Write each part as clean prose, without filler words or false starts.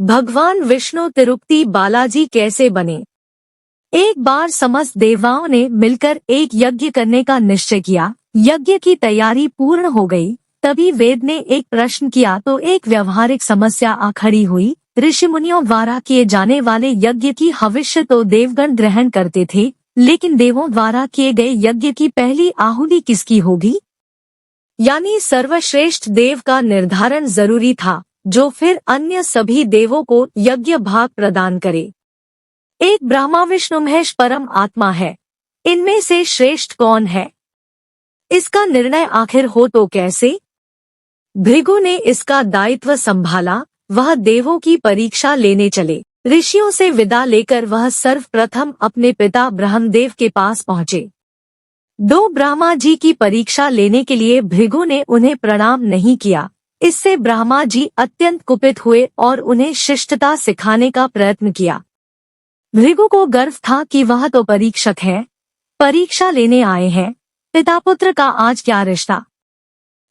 भगवान विष्णु तिरुपति बालाजी कैसे बने। एक बार समस्त देवताओं ने मिलकर एक यज्ञ करने का निश्चय किया। यज्ञ की तैयारी पूर्ण हो गई, तभी वेद ने एक प्रश्न किया तो एक व्यवहारिक समस्या आ खड़ी हुई। ऋषि मुनियों द्वारा किए जाने वाले यज्ञ की हविष्य तो देवगण ग्रहण करते थे, लेकिन देवों द्वारा किए गए यज्ञ की पहली आहुति किसकी होगी, यानी सर्वश्रेष्ठ देव का निर्धारण जरूरी था, जो फिर अन्य सभी देवों को यज्ञ भाग प्रदान करे। एक ब्रह्मा विष्णु महेश परम आत्मा है, इनमें से श्रेष्ठ कौन है, इसका निर्णय आखिर हो तो कैसे। भृगु ने इसका दायित्व संभाला। वह देवों की परीक्षा लेने चले। ऋषियों से विदा लेकर वह सर्वप्रथम अपने पिता ब्रह्मदेव के पास पहुँचे। दो ब्रह्मा जी की परीक्षा लेने के लिए भृगु ने उन्हें प्रणाम नहीं किया। इससे ब्रह्मा जी अत्यंत कुपित हुए और उन्हें शिष्टता सिखाने का प्रयत्न किया। भृगु को गर्व था कि वह तो परीक्षक है, परीक्षा लेने आए हैं, पिता पुत्र का आज क्या रिश्ता।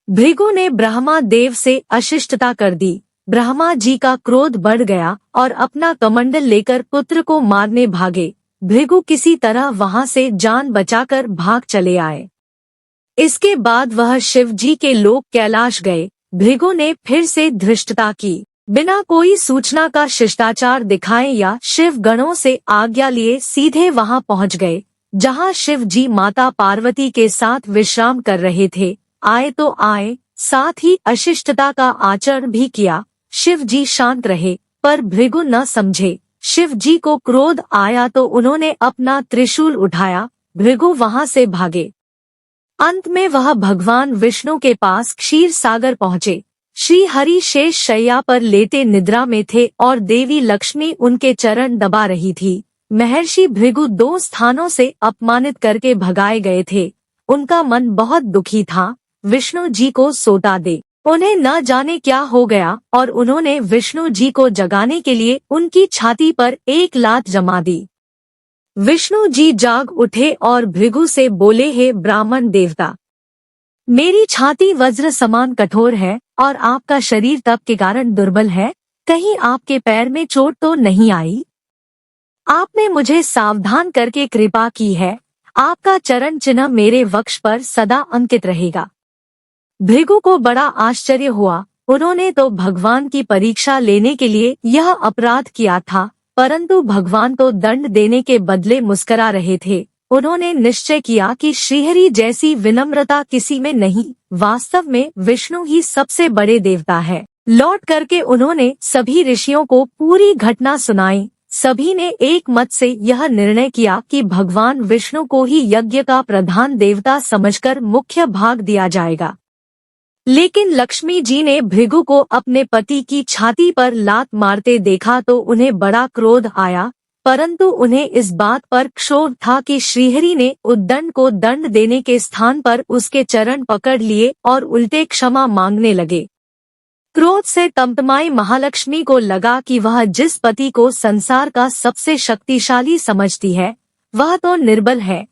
भृगु ने ब्रह्मा देव से अशिष्टता कर दी। ब्रह्मा जी का क्रोध बढ़ गया और अपना कमंडल लेकर पुत्र को मारने भागे। भृगु किसी तरह वहां से जान बचाकर भाग चले आए। इसके बाद वह शिव जी के लोक कैलाश गए। भृगु ने फिर से धृष्टता की, बिना कोई सूचना का शिष्टाचार दिखाए या शिव गणों से आज्ञा लिए सीधे वहां पहुंच गए, जहां शिव जी माता पार्वती के साथ विश्राम कर रहे थे। आए तो आए, साथ ही अशिष्टता का आचरण भी किया। शिव जी शांत रहे, पर भृगु न समझे। शिव जी को क्रोध आया तो उन्होंने अपना त्रिशूल उठाया। भृगु वहां से भागे। अंत में वह भगवान विष्णु के पास क्षीर सागर पहुँचे। श्री हरि शेष शैया पर लेटे निद्रा में थे और देवी लक्ष्मी उनके चरण दबा रही थी। महर्षि भृगु दो स्थानों से अपमानित करके भगाए गए थे। उनका मन बहुत दुखी था। विष्णु जी को सोता दे। उन्हें न जाने क्या हो गया और उन्होंने विष्णु जी को जगाने के लिए उनकी छाती पर एक लात जमा दी। विष्णु जी जाग उठे और भृगु से बोले, हे ब्राह्मण देवता, मेरी छाती वज्र समान कठोर है और आपका शरीर तप के कारण दुर्बल है। कहीं आपके पैर में चोट तो नहीं आई? आपने मुझे सावधान करके कृपा की है। आपका चरण चिन्ह मेरे वक्ष पर सदा अंकित रहेगा। भृगु को बड़ा आश्चर्य हुआ। उन्होंने तो भगवान की परीक्षा लेने के लिए यह अपराध किया था, परंतु भगवान तो दंड देने के बदले मुस्करा रहे थे। उन्होंने निश्चय किया कि श्रीहरि जैसी विनम्रता किसी में नहीं। वास्तव में विष्णु ही सबसे बड़े देवता है। लौट करके उन्होंने सभी ऋषियों को पूरी घटना सुनाई। सभी ने एक मत से यह निर्णय किया कि भगवान विष्णु को ही यज्ञ का प्रधान देवता समझकर मुख्य भाग दिया जाएगा। लेकिन लक्ष्मी जी ने भृगु को अपने पति की छाती पर लात मारते देखा तो उन्हें बड़ा क्रोध आया, परंतु उन्हें इस बात पर क्षोभ था कि श्रीहरि ने उद्दंड को दंड देने के स्थान पर उसके चरण पकड़ लिए और उल्टे क्षमा मांगने लगे। क्रोध से तमतमाई महालक्ष्मी को लगा कि वह जिस पति को संसार का सबसे शक्तिशाली समझती है, वह तो निर्बल है।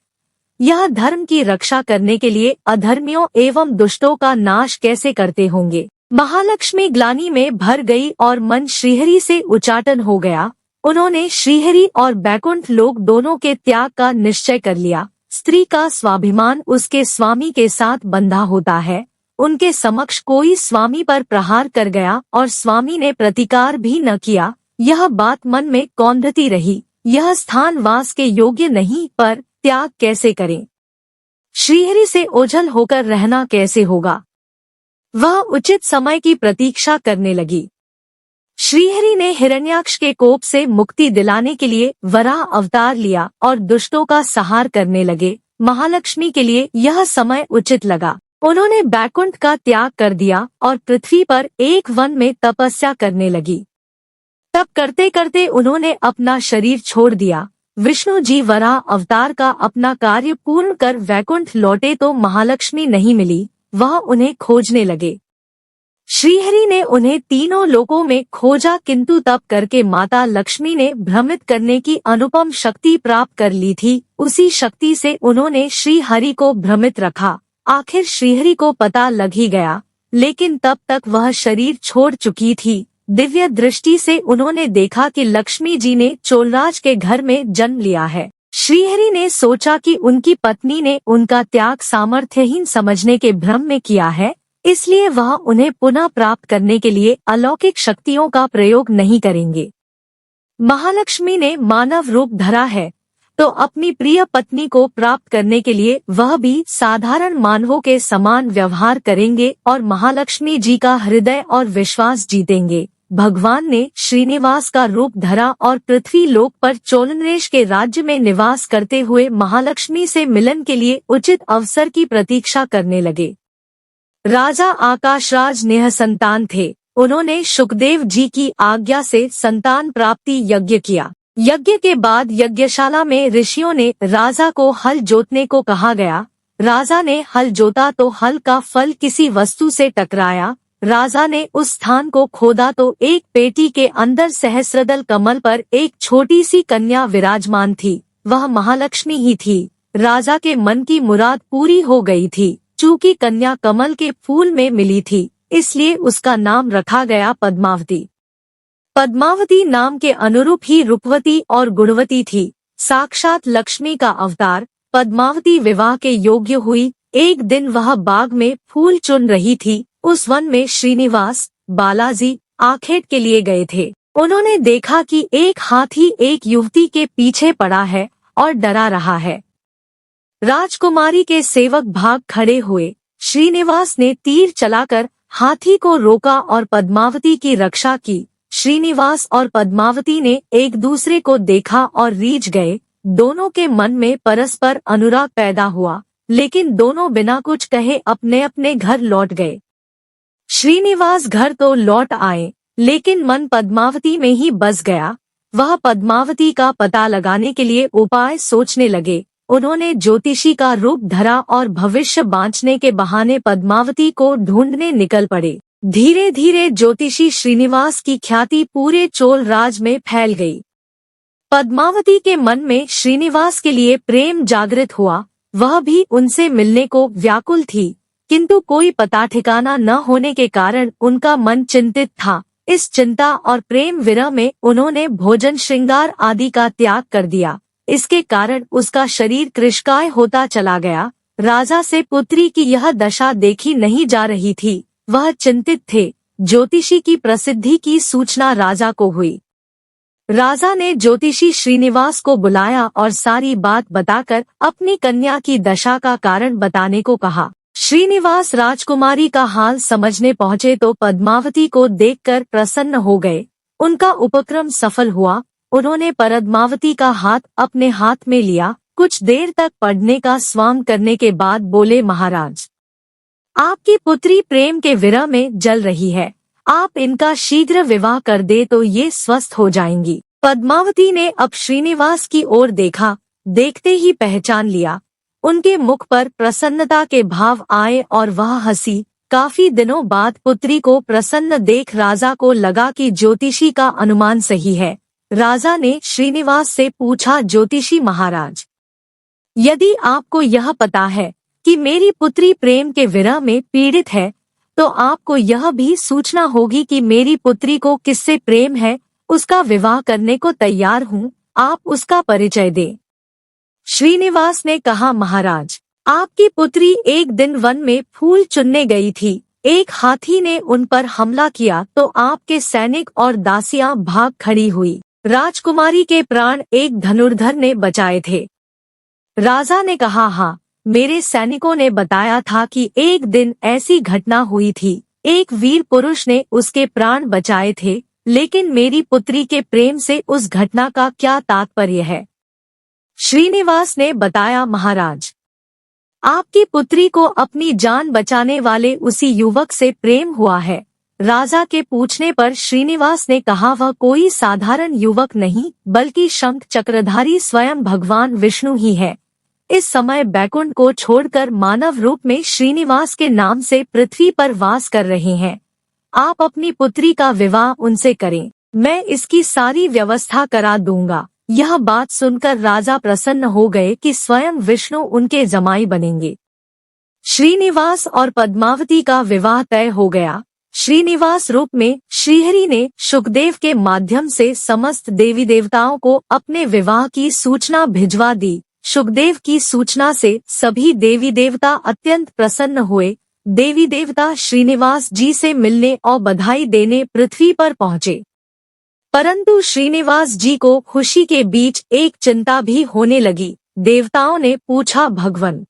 यह धर्म की रक्षा करने के लिए अधर्मियों एवं दुष्टों का नाश कैसे करते होंगे। महालक्ष्मी ग्लानि में भर गई और मन श्रीहरि से उचाटन हो गया। उन्होंने श्रीहरि और बैकुंठ लोक दोनों के त्याग का निश्चय कर लिया। स्त्री का स्वाभिमान उसके स्वामी के साथ बंधा होता है। उनके समक्ष कोई स्वामी पर प्रहार कर गया और स्वामी ने प्रतिकार भी न किया। यह बात मन में कौंधती रही। यह स्थान वास के योग्य नहीं, पर त्याग कैसे करें? श्रीहरि से ओझल होकर रहना कैसे होगा? वह उचित समय की प्रतीक्षा करने लगी। श्रीहरि ने हिरण्याक्ष के कोप से मुक्ति दिलाने के लिए वराह अवतार लिया और दुष्टों का संहार करने लगे। महालक्ष्मी के लिए यह समय उचित लगा। उन्होंने बैकुंठ का त्याग कर दिया और पृथ्वी पर एक वन में तपस्या करने लगी। तप करते करते उन्होंने अपना शरीर छोड़ दिया। विष्णु जी वराह अवतार का अपना कार्य पूर्ण कर वैकुंठ लौटे तो महालक्ष्मी नहीं मिली। वह उन्हें खोजने लगे। श्रीहरि ने उन्हें तीनों लोकों में खोजा, किंतु तप करके माता लक्ष्मी ने भ्रमित करने की अनुपम शक्ति प्राप्त कर ली थी। उसी शक्ति से उन्होंने श्रीहरि को भ्रमित रखा। आखिर श्रीहरि को पता लग ही गया, लेकिन तब तक वह शरीर छोड़ चुकी थी। दिव्य दृष्टि से उन्होंने देखा कि लक्ष्मी जी ने चोलराज के घर में जन्म लिया है। श्रीहरि ने सोचा कि उनकी पत्नी ने उनका त्याग सामर्थ्यहीन समझने के भ्रम में किया है, इसलिए वह उन्हें पुनः प्राप्त करने के लिए अलौकिक शक्तियों का प्रयोग नहीं करेंगे। महालक्ष्मी ने मानव रूप धरा है, तो अपनी प्रिय पत्नी को प्राप्त करने के लिए वह भी साधारण मानवों के समान व्यवहार करेंगे और महालक्ष्मी जी का हृदय और विश्वास जीतेंगे। भगवान ने श्रीनिवास का रूप धरा और पृथ्वी लोक पर चोलनरेश के राज्य में निवास करते हुए महालक्ष्मी से मिलन के लिए उचित अवसर की प्रतीक्षा करने लगे। राजा आकाशराज निःसंतान थे। उन्होंने शुकदेव जी की आज्ञा से संतान प्राप्ति यज्ञ किया। यज्ञ के बाद यज्ञशाला में ऋषियों ने राजा को हल जोतने को कहा गया। राजा ने हल जोता तो हल का फल किसी वस्तु से टकराया। राजा ने उस स्थान को खोदा तो एक पेटी के अंदर सहस्रदल कमल पर एक छोटी सी कन्या विराजमान थी। वह महालक्ष्मी ही थी। राजा के मन की मुराद पूरी हो गई थी। चूंकि कन्या कमल के फूल में मिली थी, इसलिए उसका नाम रखा गया पद्मावती। पद्मावती नाम के अनुरूप ही रूपवती और गुणवती थी। साक्षात लक्ष्मी का अवतार पद्मावती विवाह के योग्य हुई। एक दिन वह बाग में फूल चुन रही थी। उस वन में श्रीनिवास, बालाजी आखेट के लिए गए थे। उन्होंने देखा कि एक हाथी एक युवती के पीछे पड़ा है और डरा रहा है। राजकुमारी के सेवक भाग खड़े हुए। श्रीनिवास ने तीर चलाकर हाथी को रोका और पद्मावती की रक्षा की। श्रीनिवास और पद्मावती ने एक दूसरे को देखा और रीझ गए। दोनों के मन में परस्पर अनुराग पैदा हुआ, लेकिन दोनों बिना कुछ कहे अपने अपने घर लौट गए। श्रीनिवास घर तो लौट आए, लेकिन मन पद्मावती में ही बस गया। वह पद्मावती का पता लगाने के लिए उपाय सोचने लगे। उन्होंने ज्योतिषी का रूप धरा और भविष्य बांचने के बहाने पद्मावती को ढूंढने निकल पड़े। धीरे धीरे ज्योतिषी श्रीनिवास की ख्याति पूरे चोल राज में फैल गई। पद्मावती के मन में श्रीनिवास के लिए प्रेम जागृत हुआ। वह भी उनसे मिलने को व्याकुल थी, किंतु कोई पता ठिकाना न होने के कारण उनका मन चिंतित था। इस चिंता और प्रेम विरह में उन्होंने भोजन श्रृंगार आदि का त्याग कर दिया। इसके कारण उसका शरीर कृशकाय होता चला गया। राजा से पुत्री की यह दशा देखी नहीं जा रही थी। वह चिंतित थे। ज्योतिषी की प्रसिद्धि की सूचना राजा को हुई। राजा ने ज्योतिषी श्रीनिवास को बुलाया और सारी बात बताकर अपनी कन्या की दशा का कारण बताने को कहा। श्रीनिवास राजकुमारी का हाल समझने पहुँचे तो पद्मावती को देखकर प्रसन्न हो गए। उनका उपक्रम सफल हुआ। उन्होंने पद्मावती का हाथ अपने हाथ में लिया। कुछ देर तक पढ़ने का स्वांग करने के बाद बोले, महाराज, आपकी पुत्री प्रेम के विरह में जल रही है। आप इनका शीघ्र विवाह कर दे तो ये स्वस्थ हो जाएंगी। पद्मावती ने अब श्रीनिवास की ओर देखा। देखते ही पहचान लिया। उनके मुख पर प्रसन्नता के भाव आए और वह हंसी। काफी दिनों बाद पुत्री को प्रसन्न देख राजा को लगा कि ज्योतिषी का अनुमान सही है। राजा ने श्रीनिवास से पूछा, ज्योतिषी महाराज, यदि आपको यह पता है कि मेरी पुत्री प्रेम के विरह में पीड़ित है, तो आपको यह भी सूचना होगी कि मेरी पुत्री को किससे प्रेम है। उसका विवाह करने को तैयार हूँ, आप उसका परिचय दें। श्रीनिवास ने कहा, महाराज, आपकी पुत्री एक दिन वन में फूल चुनने गई थी। एक हाथी ने उन पर हमला किया तो आपके सैनिक और दासियां भाग खड़ी हुई। राजकुमारी के प्राण एक धनुर्धर ने बचाए थे। राजा ने कहा, हाँ, मेरे सैनिकों ने बताया था कि एक दिन ऐसी घटना हुई थी। एक वीर पुरुष ने उसके प्राण बचाए थे, लेकिन मेरी पुत्री के प्रेम से उस घटना का क्या तात्पर्य है? श्रीनिवास ने बताया, महाराज, आपकी पुत्री को अपनी जान बचाने वाले उसी युवक से प्रेम हुआ है। राजा के पूछने पर श्रीनिवास ने कहा, वह कोई साधारण युवक नहीं, बल्कि शंख चक्रधारी स्वयं भगवान विष्णु ही है। इस समय बैकुंठ को छोड़कर मानव रूप में श्रीनिवास के नाम से पृथ्वी पर वास कर रहे हैं। आप अपनी पुत्री का विवाह उनसे करें, मैं इसकी सारी व्यवस्था करा दूंगा। यह बात सुनकर राजा प्रसन्न हो गए कि स्वयं विष्णु उनके जमाई बनेंगे। श्रीनिवास और पद्मावती का विवाह तय हो गया। श्रीनिवास रूप में श्रीहरि ने शुकदेव के माध्यम से समस्त देवी देवताओं को अपने विवाह की सूचना भिजवा दी। शुकदेव की सूचना से सभी देवी देवता अत्यंत प्रसन्न हुए। देवी देवता श्रीनिवास जी से मिलने और बधाई देने पृथ्वी पर पहुँचे, परंतु श्रीनिवास जी को खुशी के बीच एक चिंता भी होने लगी। देवताओं ने पूछा, भगवान,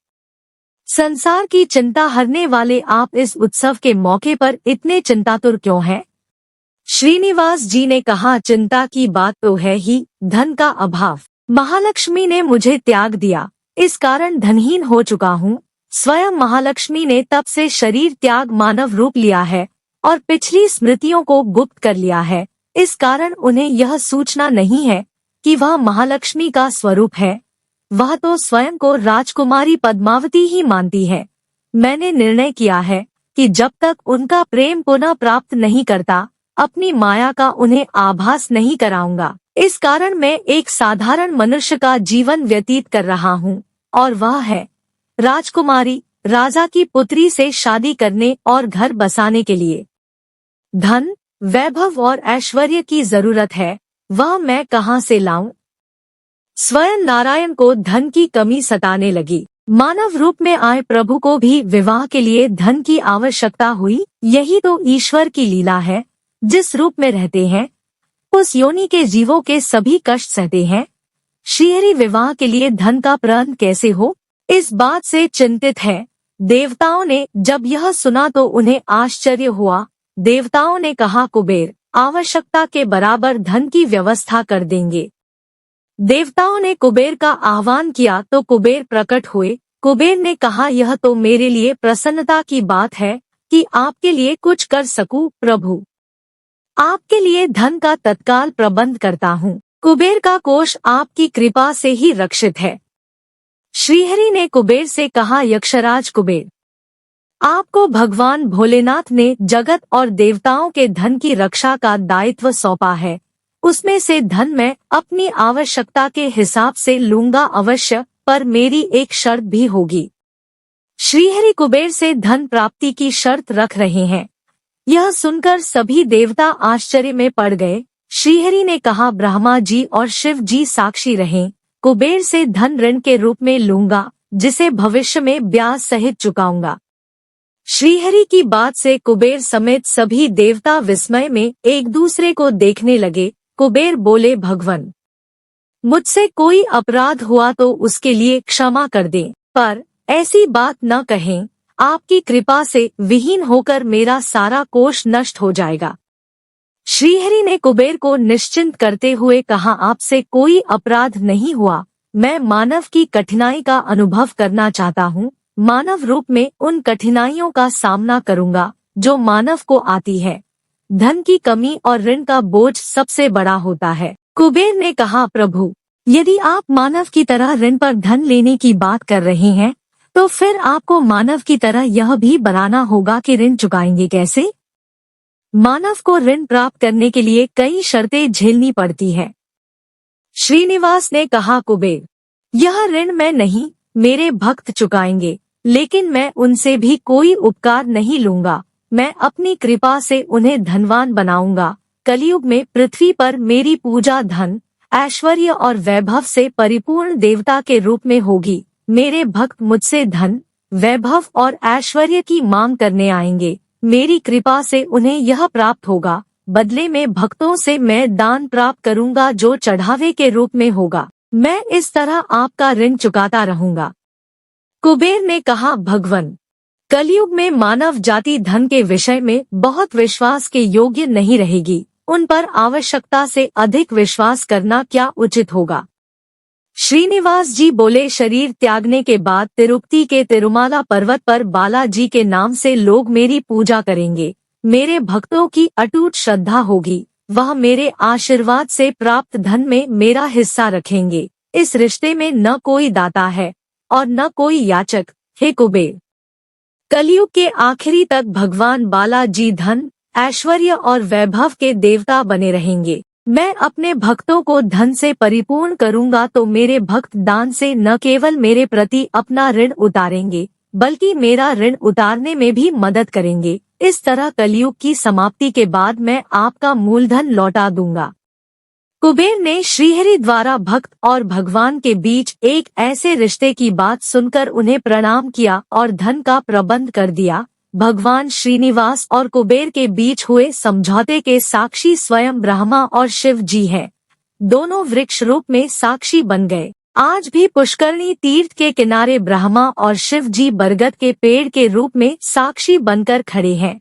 संसार की चिंता हरने वाले आप इस उत्सव के मौके पर इतने चिंतातुर क्यों हैं? श्रीनिवास जी ने कहा, चिंता की बात तो है ही, धन का अभाव। महालक्ष्मी ने मुझे त्याग दिया, इस कारण धनहीन हो चुका हूँ। स्वयं महालक्ष्मी ने तब से शरीर त्याग मानव रूप लिया है और पिछली स्मृतियों को गुप्त कर लिया है। इस कारण उन्हें यह सूचना नहीं है कि वह महालक्ष्मी का स्वरूप है। वह तो स्वयं को राजकुमारी पद्मावती ही मानती है। मैंने निर्णय किया है कि जब तक उनका प्रेम पुनः प्राप्त नहीं करता, अपनी माया का उन्हें आभास नहीं कराऊंगा। इस कारण मैं एक साधारण मनुष्य का जीवन व्यतीत कर रहा हूँ, और वह है राजकुमारी, राजा की पुत्री से शादी करने और घर बसाने के लिए धन, वैभव और ऐश्वर्य की जरूरत है। वह मैं कहाँ से लाऊं? स्वयं नारायण को धन की कमी सताने लगी। मानव रूप में आए प्रभु को भी विवाह के लिए धन की आवश्यकता हुई। यही तो ईश्वर की लीला है। जिस रूप में रहते हैं उस योनि के जीवों के सभी कष्ट सहते हैं। श्रीहरि विवाह के लिए धन का प्रबंध कैसे हो, इस बात से चिंतित है। देवताओं ने जब यह सुना तो उन्हें आश्चर्य हुआ। देवताओं ने कहा, कुबेर आवश्यकता के बराबर धन की व्यवस्था कर देंगे। देवताओं ने कुबेर का आह्वान किया तो कुबेर प्रकट हुए। कुबेर ने कहा, यह तो मेरे लिए प्रसन्नता की बात है कि आपके लिए कुछ कर सकूं। प्रभु, आपके लिए धन का तत्काल प्रबंध करता हूँ। कुबेर का कोष आपकी कृपा से ही रक्षित है। श्रीहरि ने कुबेर से कहा, यक्षराज कुबेर, आपको भगवान भोलेनाथ ने जगत और देवताओं के धन की रक्षा का दायित्व सौंपा है। उसमें से धन मैं अपनी आवश्यकता के हिसाब से लूंगा अवश्य, पर मेरी एक शर्त भी होगी। श्रीहरि कुबेर से धन प्राप्ति की शर्त रख रहे हैं। यह सुनकर सभी देवता आश्चर्य में पड़ गए। श्रीहरि ने कहा, ब्रह्मा जी और शिव जी साक्षी रहें, कुबेर से धन ऋण के रूप में लूंगा, जिसे भविष्य में ब्याज सहित चुकाऊंगा। श्रीहरि की बात से कुबेर समेत सभी देवता विस्मय में एक दूसरे को देखने लगे। कुबेर बोले, भगवान, मुझसे कोई अपराध हुआ तो उसके लिए क्षमा कर दें, पर ऐसी बात न कहें। आपकी कृपा से विहीन होकर मेरा सारा कोष नष्ट हो जाएगा। श्रीहरि ने कुबेर को निश्चिंत करते हुए कहा, आपसे कोई अपराध नहीं हुआ। मैं मानव की कठिनाई का अनुभव करना चाहता हूँ। मानव रूप में उन कठिनाइयों का सामना करूँगा जो मानव को आती है। धन की कमी और ऋण का बोझ सबसे बड़ा होता है। कुबेर ने कहा, प्रभु, यदि आप मानव की तरह ऋण पर धन लेने की बात कर रहे हैं तो फिर आपको मानव की तरह यह भी बनाना होगा कि ऋण चुकाएंगे कैसे। मानव को ऋण प्राप्त करने के लिए कई शर्तें झेलनी पड़ती है। श्रीनिवास ने कहा, कुबेर, यह ऋण मैं नहीं, मेरे भक्त चुकाएंगे, लेकिन मैं उनसे भी कोई उपकार नहीं लूंगा। मैं अपनी कृपा से उन्हें धनवान बनाऊंगा। कलयुग में पृथ्वी पर मेरी पूजा धन, ऐश्वर्य और वैभव से परिपूर्ण देवता के रूप में होगी। मेरे भक्त मुझसे धन, वैभव और ऐश्वर्य की मांग करने आएंगे। मेरी कृपा से उन्हें यह प्राप्त होगा। बदले में भक्तों से मैं दान प्राप्त करूंगा जो चढ़ावे के रूप में होगा। मैं इस तरह आपका ऋण चुकाता रहूंगा। कुबेर ने कहा, भगवान, कलयुग में मानव जाति धन के विषय में बहुत विश्वास के योग्य नहीं रहेगी। उन पर आवश्यकता से अधिक विश्वास करना क्या उचित होगा। श्रीनिवास जी बोले, शरीर त्यागने के बाद तिरुपति के तिरुमाला पर्वत पर बालाजी के नाम से लोग मेरी पूजा करेंगे। मेरे भक्तों की अटूट श्रद्धा होगी। वह मेरे आशीर्वाद से प्राप्त धन में मेरा हिस्सा रखेंगे। इस रिश्ते में न कोई दाता है और न कोई याचक। हे कुबेर, कलयुग के आखिरी तक भगवान बालाजी धन, ऐश्वर्य और वैभव के देवता बने रहेंगे। मैं अपने भक्तों को धन से परिपूर्ण करूंगा तो मेरे भक्त दान से न केवल मेरे प्रति अपना ऋण उतारेंगे, बल्कि मेरा ऋण उतारने में भी मदद करेंगे। इस तरह कलयुग की समाप्ति के बाद मैं आपका मूलधन लौटा दूंगा। कुबेर ने श्रीहरि द्वारा भक्त और भगवान के बीच एक ऐसे रिश्ते की बात सुनकर उन्हें प्रणाम किया और धन का प्रबंध कर दिया। भगवान श्रीनिवास और कुबेर के बीच हुए समझौते के साक्षी स्वयं ब्रह्मा और शिव जी हैं। दोनों वृक्ष रूप में साक्षी बन गए। आज भी पुष्करणी तीर्थ के किनारे ब्रह्मा और शिव जी बरगद के पेड़ के रूप में साक्षी बनकर खड़े हैं।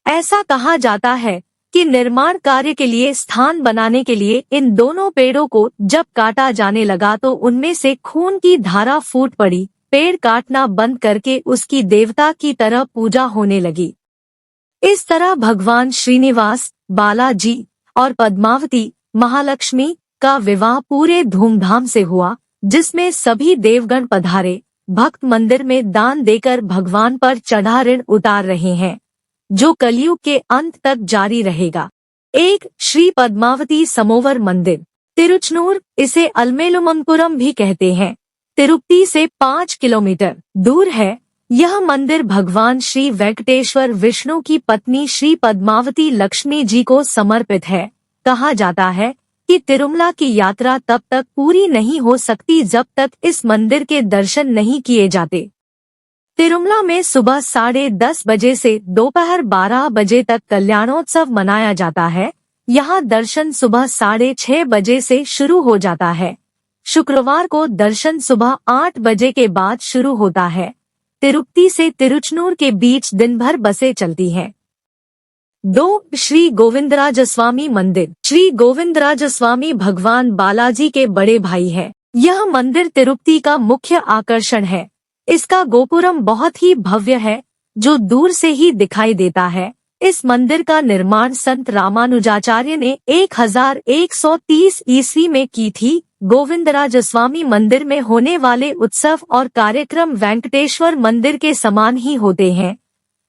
ऐसा कहा जाता है कि निर्माण कार्य के लिए स्थान बनाने के लिए इन दोनों पेड़ों को जब काटा जाने लगा तो उनमें से खून की धारा फूट पड़ी। पेड़ काटना बंद करके उसकी देवता की तरह पूजा होने लगी। इस तरह भगवान श्रीनिवास, बालाजी और पद्मावती महालक्ष्मी का विवाह पूरे धूमधाम से हुआ, जिसमें सभी देवगण पधारे। भक्त मंदिर में दान देकर भगवान पर चढ़ा ऋण उतार रहे हैं, जो कलयुग के अंत तक जारी रहेगा। एक श्री पद्मावती समोवर मंदिर, तिरुचनूर, इसे अलमेलुमंगपुरम भी कहते हैं, तिरुपति से 5 किलोमीटर दूर है। यह मंदिर भगवान श्री वेंकटेश्वर विष्णु की पत्नी श्री पद्मावती लक्ष्मी जी को समर्पित है। कहा जाता है कि तिरुमला की यात्रा तब तक पूरी नहीं हो सकती जब तक इस मंदिर के दर्शन नहीं किए जाते। तिरुमला में सुबह 10:30 बजे से दोपहर 12 बजे तक कल्याणोत्सव मनाया जाता है। यहाँ दर्शन सुबह 6:30 बजे से शुरू हो जाता है। शुक्रवार को दर्शन सुबह 8 बजे के बाद शुरू होता है। तिरुपति से तिरुचनूर के बीच दिन भर बसें चलती हैं। 2 श्री गोविंदराजस्वामी मंदिर, श्री गोविंदराजस्वामी भगवान बालाजी के बड़े भाई है। यह मंदिर तिरुपति का मुख्य आकर्षण है। इसका गोपुरम बहुत ही भव्य है, जो दूर से ही दिखाई देता है। इस मंदिर का निर्माण संत रामानुजाचार्य ने 1130 ईस्वी में की थी। गोविंदराजस्वामी मंदिर में होने वाले उत्सव और कार्यक्रम वेंकटेश्वर मंदिर के समान ही होते हैं।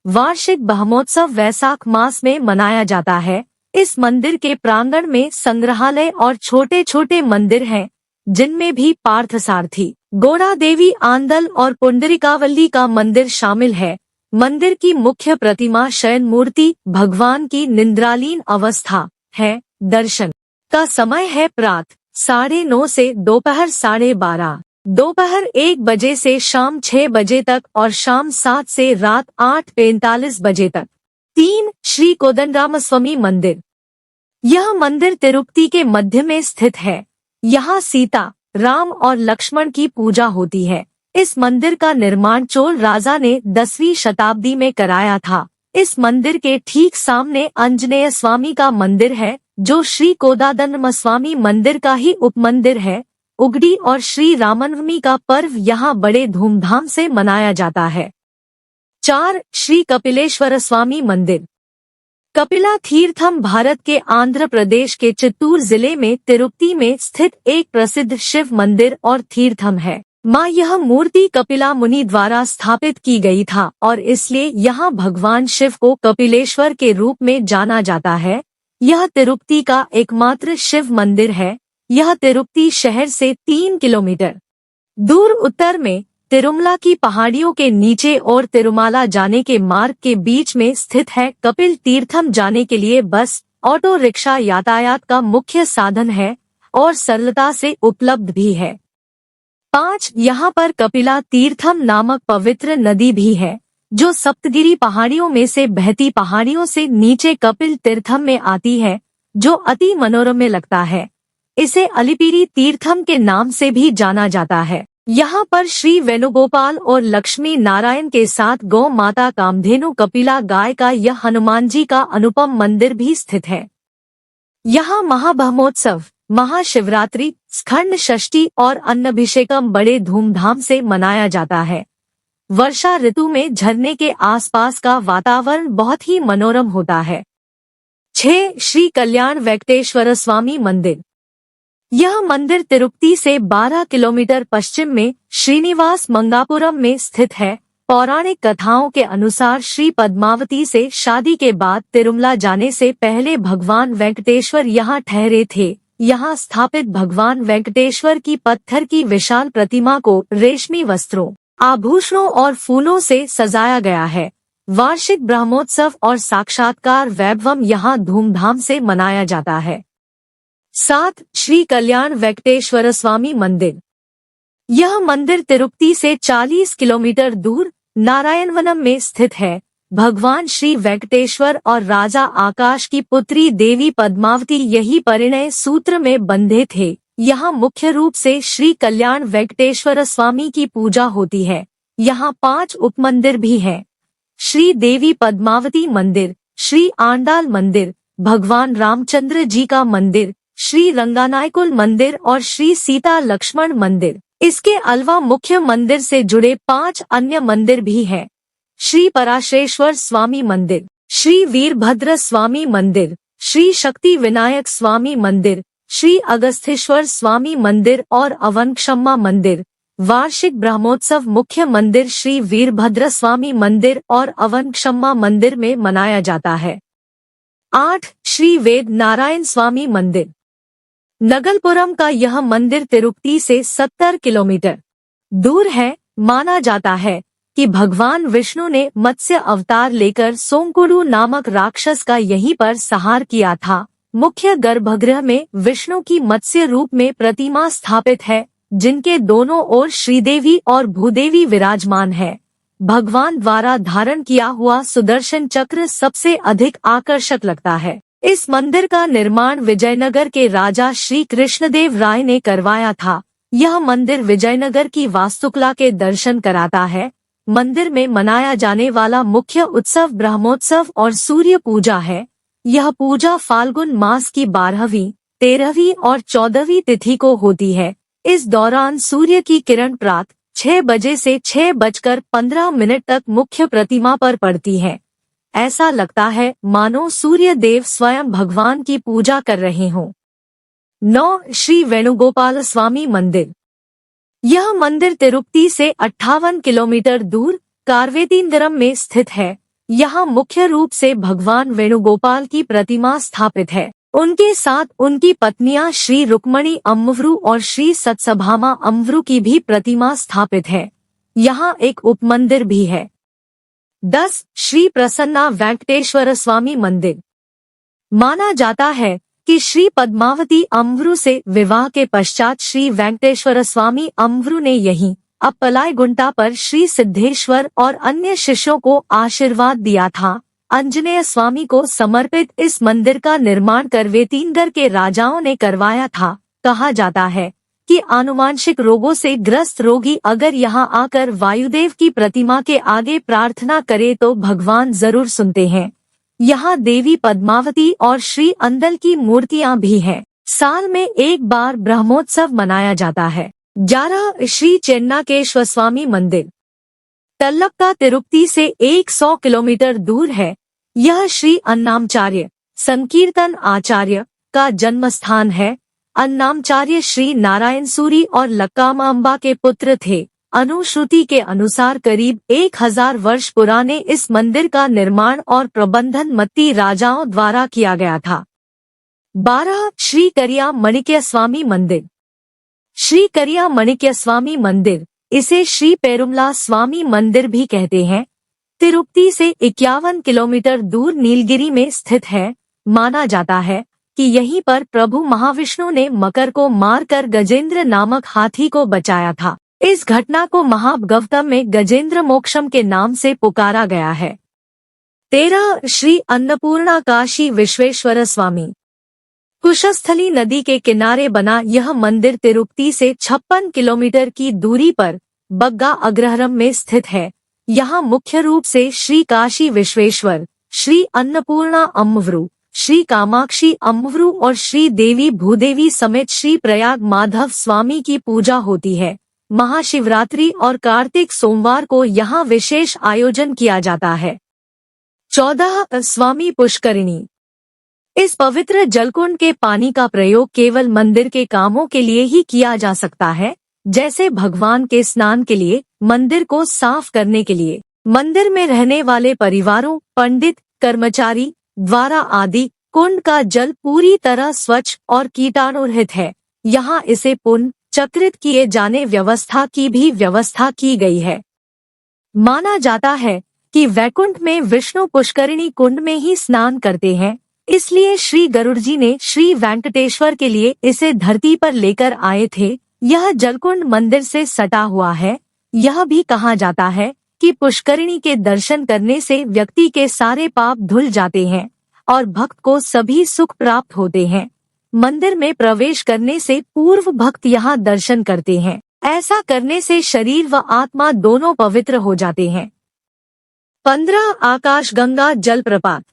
वार्षिक ब्रह्मोत्सव वैशाख मास में मनाया जाता है। इस मंदिर के प्रांगण में संग्रहालय और छोटे छोटे मंदिर हैं, जिनमें भी पार्थसारथी, गोड़ा देवी आंदल और पुंडरिकावल्ली का मंदिर शामिल है। मंदिर की मुख्य प्रतिमा शयन मूर्ति भगवान की निद्रालीन अवस्था है। दर्शन का समय है प्रातः 9:30 से दोपहर 12:30, दोपहर 1 बजे से शाम 6 बजे तक और शाम 7 से रात 8:45 बजे तक। 3 श्री कोदंडरामस्वामी मंदिर, यह मंदिर तिरुपति के मध्य में स्थित है। यहाँ सीता, राम और लक्ष्मण की पूजा होती है। इस मंदिर का निर्माण चोल राजा ने 10वीं शताब्दी में कराया था। इस मंदिर के ठीक सामने आंजनेय स्वामी का मंदिर है, जो श्री कोदंडरामस्वामी मंदिर का ही उपमंदिर है। उगड़ी और श्री रामनवमी का पर्व यहाँ बड़े धूमधाम से मनाया जाता है। 4 श्री कपिलेश्वर स्वामी मंदिर, कपिला तीर्थम भारत के आंध्र प्रदेश के चित्तूर जिले में तिरुपति में स्थित एक प्रसिद्ध शिव मंदिर और तीर्थम है। माँ यह मूर्ति कपिला मुनि द्वारा स्थापित की गई था और इसलिए यहाँ भगवान शिव को कपिलेश्वर के रूप में जाना जाता है। यह तिरुपति का एकमात्र शिव मंदिर है। यह तिरुपति शहर से 3 किलोमीटर दूर उत्तर में तिरुमला की पहाड़ियों के नीचे और तिरुमाला जाने के मार्ग के बीच में स्थित है। कपिल तीर्थम जाने के लिए बस, ऑटो रिक्शा यातायात का मुख्य साधन है और सरलता से उपलब्ध भी है। 5 यहाँ पर कपिला तीर्थम नामक पवित्र नदी भी है, जो सप्तगिरी पहाड़ियों में से बहती पहाड़ियों से नीचे कपिल तीर्थम में आती है, जो अति मनोरम लगता है। इसे अलिपिरी तीर्थम के नाम से भी जाना जाता है। यहाँ पर श्री वेणुगोपाल और लक्ष्मी नारायण के साथ गौ माता कामधेनु कपिला गाय का यह हनुमान जी का अनुपम मंदिर भी स्थित है। यहाँ महाब्रह्मोत्सव, महाशिवरात्रि, स्कंद षष्ठी और अन्नभिषेकम बड़े धूमधाम से मनाया जाता है। वर्षा ऋतु में झरने के आसपास का वातावरण बहुत ही मनोरम होता है। 6 श्री कल्याण वेंकटेश्वर स्वामी मंदिर, यह मंदिर तिरुपति से 12 किलोमीटर पश्चिम में श्रीनिवास मंगापुरम में स्थित है। पौराणिक कथाओं के अनुसार श्री पद्मावती से शादी के बाद तिरुमला जाने से पहले भगवान वेंकटेश्वर यहाँ ठहरे थे। यहाँ स्थापित भगवान वेंकटेश्वर की पत्थर की विशाल प्रतिमा को रेशमी वस्त्रों, आभूषणों और फूलों से सजाया गया है। वार्षिक ब्रह्मोत्सव और साक्षात्कार वैभव यहाँ धूमधाम से मनाया जाता है। 7. श्री कल्याण वेंकटेश्वर स्वामी मंदिर। यह मंदिर तिरुपति से 40 किलोमीटर दूर नारायणवनम में स्थित है। भगवान श्री वेंकटेश्वर और राजा आकाश की पुत्री देवी पद्मावती यही परिणय सूत्र में बंधे थे। यहाँ मुख्य रूप से श्री कल्याण वेंकटेश्वर स्वामी की पूजा होती है। यहाँ 5 उपमंदिर भी हैं। श्री देवी पद्मावती मंदिर, श्री आंडाल मंदिर, भगवान रामचंद्र जी का मंदिर, श्री रंगानायकुल मंदिर और श्री सीता लक्ष्मण मंदिर। इसके अलावा मुख्य मंदिर से जुड़े 5 अन्य मंदिर भी हैं। श्री पराशरेश्वर स्वामी मंदिर, श्री वीरभद्र स्वामी मंदिर, श्री शक्ति विनायक स्वामी मंदिर, श्री अगस्त्येश्वर स्वामी मंदिर और अवनक्षम्मा मंदिर। वार्षिक ब्रह्मोत्सव मुख्य मंदिर श्री वीरभद्र स्वामी मंदिर और अवनक्षम्मा मंदिर में मनाया जाता है। 8. श्री वेद नारायण स्वामी मंदिर। नगलपुरम का यह मंदिर तिरुपति से 70 किलोमीटर दूर है। माना जाता है कि भगवान विष्णु ने मत्स्य अवतार लेकर सोमकुरु नामक राक्षस का यहीं पर संहार किया था। मुख्य गर्भगृह में विष्णु की मत्स्य रूप में प्रतिमा स्थापित है, जिनके दोनों ओर श्रीदेवी और भूदेवी विराजमान है। भगवान द्वारा धारण किया हुआ सुदर्शन चक्र सबसे अधिक आकर्षक लगता है। इस मंदिर का निर्माण विजयनगर के राजा श्री कृष्णदेव राय ने करवाया था। यह मंदिर विजयनगर की वास्तुकला के दर्शन कराता है। मंदिर में मनाया जाने वाला मुख्य उत्सव ब्रह्मोत्सव और सूर्य पूजा है। यह पूजा फाल्गुन मास की 12वीं, 13वीं और 14वीं तिथि को होती है। इस दौरान सूर्य की किरण प्रातः 6 बजे से 6:15 तक मुख्य प्रतिमा पर पड़ती है। ऐसा लगता है मानो सूर्य देव स्वयं भगवान की पूजा कर रहे हों। 9. श्री वेणुगोपाल स्वामी मंदिर। यह मंदिर तिरुपति से 58 किलोमीटर दूर कारवेतींद्रम में स्थित है। यहाँ मुख्य रूप से भगवान वेणुगोपाल की प्रतिमा स्थापित है। उनके साथ उनकी पत्नियां श्री रुक्मणी अम्मवरू और श्री सत्सभामा अम्मवरू की भी प्रतिमा स्थापित है। यहाँ एक उपमंदिर भी है। 10. श्री प्रसन्ना वेंकटेश्वर स्वामी मंदिर। माना जाता है कि श्री पद्मावती अम्मवरू से विवाह के पश्चात श्री वेंकटेश्वर स्वामी अम्मवरू ने यहीं अप्पलाई गुंटा पर श्री सिद्धेश्वर और अन्य शिष्यों को आशीर्वाद दिया था। आंजनेय स्वामी को समर्पित इस मंदिर का निर्माण कारवेतींद्र के राजाओं ने करवाया था। कहा जाता है कि आनुवांशिक रोगों से ग्रस्त रोगी अगर यहाँ आकर वायुदेव की प्रतिमा के आगे प्रार्थना करे तो भगवान जरूर सुनते हैं। यहाँ देवी पद्मावती और श्री अंदल की मूर्तियां भी हैं। साल में एक बार ब्रह्मोत्सव मनाया जाता है। 11. श्री चेन्नाकेश्वर स्वामी मंदिर। तल्लपका तिरुपति से 100 किलोमीटर दूर है। यह श्री अन्नामचार्य संकीर्तन आचार्य का जन्म स्थान है। अन्नामचार्य श्री नारायण सूरी और लक्कामांबा के पुत्र थे। अनुश्रुति के अनुसार करीब 1000 वर्ष पुराने इस मंदिर का निर्माण और प्रबंधन मत्ती राजाओं द्वारा किया गया था। 12. श्री करिया मणिक्य स्वामी मंदिर। श्री करिया मणिक्य स्वामी मंदिर, इसे श्री पेरुमला स्वामी मंदिर भी कहते हैं, तिरुपति से 51 किलोमीटर दूर नीलगिरी में स्थित है। माना जाता है कि यहीं पर प्रभु महाविष्णु ने मकर को मारकर गजेंद्र नामक हाथी को बचाया था। इस घटना को महाभागवतम में गजेंद्र मोक्षम के नाम से पुकारा गया है। 13. श्री अन्नपूर्णा काशी विश्वेश्वर स्वामी। कुशस्थली नदी के किनारे बना यह मंदिर तिरुपति से 56 किलोमीटर की दूरी पर बग्गा अग्रहारम में स्थित है। यहाँ मुख्य रूप से श्री काशी विश्वेश्वर, श्री अन्नपूर्णा अम्मवरू, श्री कामाक्षी अम्मवरू और श्री देवी भूदेवी समेत श्री प्रयाग माधव स्वामी की पूजा होती है। महाशिवरात्रि और कार्तिक सोमवार को यहाँ विशेष आयोजन किया जाता है। 14. स्वामी पुष्करिणी। इस पवित्र जलकुंड के पानी का प्रयोग केवल मंदिर के कामों के लिए ही किया जा सकता है, जैसे भगवान के स्नान के लिए, मंदिर को साफ करने के लिए, मंदिर में रहने वाले परिवारों, पंडित, कर्मचारी द्वारा आदि। कुंड का जल पूरी तरह स्वच्छ और कीटाणुरहित है। यहाँ इसे पुनः चक्रित किए जाने व्यवस्था की भी व्यवस्था की गई है। माना जाता है कि वैकुंठ में विष्णु पुष्करिणी कुंड में ही स्नान करते हैं, इसलिए श्री गरुड़ जी ने श्री वेंकटेश्वर के लिए इसे धरती पर लेकर आए थे। यह जलकुंड मंदिर से सटा हुआ है। यह भी कहा जाता है कि पुष्करिणी के दर्शन करने से व्यक्ति के सारे पाप धुल जाते हैं और भक्त को सभी सुख प्राप्त होते हैं। मंदिर में प्रवेश करने से पूर्व भक्त यहाँ दर्शन करते हैं। ऐसा करने से शरीर व आत्मा दोनों पवित्र हो जाते हैं। 15 आकाशगंगा जलप्रपात।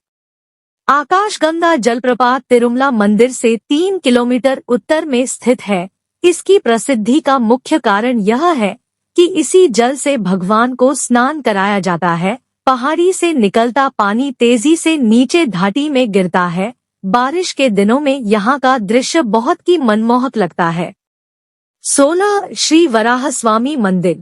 आकाशगंगा जलप्रपात तिरुमला मंदिर से 3 किलोमीटर उत्तर में स्थित है। इसकी प्रसिद्धि का मुख्य कारण यह है कि इसी जल से भगवान को स्नान कराया जाता है। पहाड़ी से निकलता पानी तेजी से नीचे घाटी में गिरता है। बारिश के दिनों में यहाँ का दृश्य बहुत ही मनमोहक लगता है। 16 श्री वराह स्वामी मंदिर।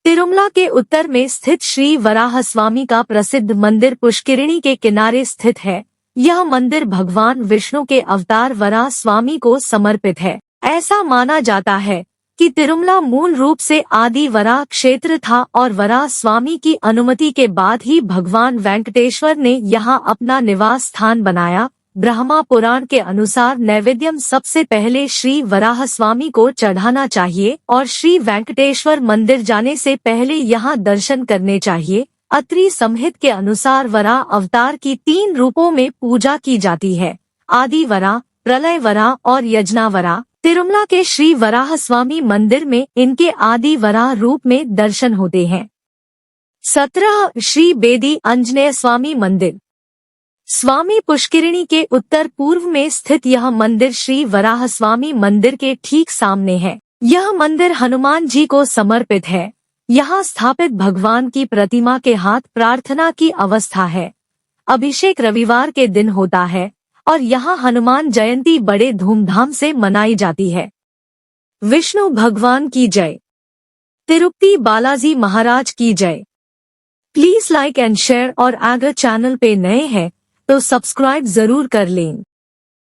तिरुमला के उत्तर में स्थित श्री वराह स्वामी का प्रसिद्ध मंदिर पुष्करिणी के किनारे स्थित है। यह मंदिर भगवान विष्णु के अवतार वराह स्वामी को समर्पित है। ऐसा माना जाता है कि तिरुमला मूल रूप से आदि वराह क्षेत्र था और वराह स्वामी की अनुमति के बाद ही भगवान वेंकटेश्वर ने यहाँ अपना निवास स्थान बनाया। ब्रह्मा पुराण के अनुसार नैवेद्यम सबसे पहले श्री वराह स्वामी को चढ़ाना चाहिए और श्री वेंकटेश्वर मंदिर जाने से पहले यहाँ दर्शन करने चाहिए। अत्रि संहित के अनुसार वराह अवतार की 3 रूपों में पूजा की जाती है, आदि वराह, प्रलय वराह और यजना वराह। तिरुमला के श्री वराह स्वामी मंदिर में इनके आदि वराह रूप में दर्शन होते हैं। 17 श्री बेदी आंजनेय स्वामी मंदिर। स्वामी पुष्करिणी के उत्तर पूर्व में स्थित यह मंदिर श्री वराह स्वामी मंदिर के ठीक सामने है। यह मंदिर हनुमान जी को समर्पित है। यहाँ स्थापित भगवान की प्रतिमा के हाथ प्रार्थना की अवस्था है। अभिषेक रविवार के दिन होता है और यहाँ हनुमान जयंती बड़े धूमधाम से मनाई जाती है। विष्णु भगवान की जय। तिरुपति बालाजी महाराज की जय। प्लीज लाइक एंड शेयर और अगर चैनल पे नए हैं तो सब्सक्राइब जरूर कर लें।